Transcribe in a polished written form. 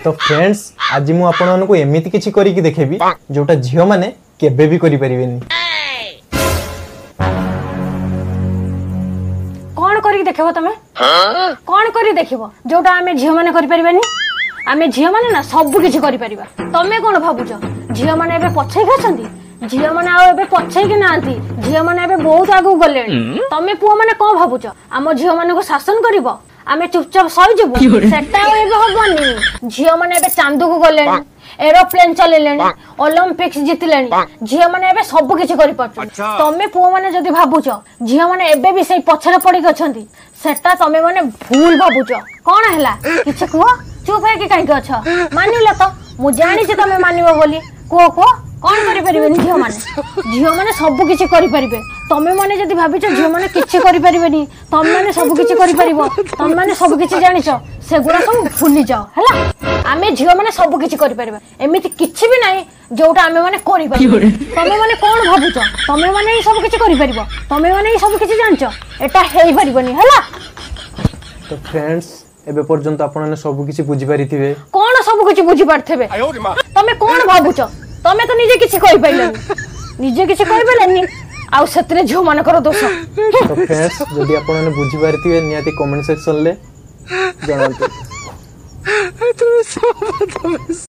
तो फ्रेंड्स आज मु आपण मानकु एमिति किछि करी कि देखेबी जोटा झियो माने केबे भी करि परिबेनी। कोन करी देखबो तमे? कोन करी देखबो जोटा आमे झियो माने करि परिबेनी? आमे झियो माने ना सब किछि करि परिबा। तमे कोन भाबुचो झियो माने एबे पछै गछंती? झियो माने आ एबे पछै कि नांती? झियो माने एबे बहुत आगु गलेनी। तमे पुओ माने कोन भाबुचो आम झियो माने को शासन करिवो? आमे चुपचाप सही जबो सेटा एबे होबनी। झियो माने एबे चांदू को गलेनी, एरोप्लेन चलेलेनी, ओलंपिक्स जितलेनी। झियो माने एबे सब किछि करि परछ। तमे पुओ माने जदी भाबुचो झियो माने एबे भी सही पछरे पड़ी गछंती सेटा तमे माने भूल भाबुचो। कोन हैला किछि कुओ? चुप है कि काई गछ मानिला तो मु जानि जे तमे मानिबो बोली। को कोन करि परिबेनी झियो माने? झियो माने सब किछि करि परिबे। तमे माने जदी भाबिचो झियो माने किछि करि परिबेनी, तमे माने सब किछि करि परिबो, तमे माने सब किछि जानिचो सेगुरा सब भूली जाओ हैला। आमे झियो माने सब किछि करि परिबे एमिति किछि भी नाही जोटा आमे माने करि परिबो। तमे माने कोन भाबुचो तमे माने ही सब किछि करि परिबो, तमे माने ही सब किछि जानिचो एटा हेइ परिबोनी हैला। तो फ्रेंड्स एबे पर्यंत आपण सब किछि बुझि पारिथिबे। कोन सब किछि बुझि पारथेबे? तमे कोन भाबुचो? तमे तो निजे किछि कहि पाइलनी, निजे किछि कहि पाइलनी आउ सेतरे झियो मानकर दोष। तो फ्रेंड्स जदी आपण बुझि पारिथिबे नियाती कमेंट सेक्शन ले जणांतु।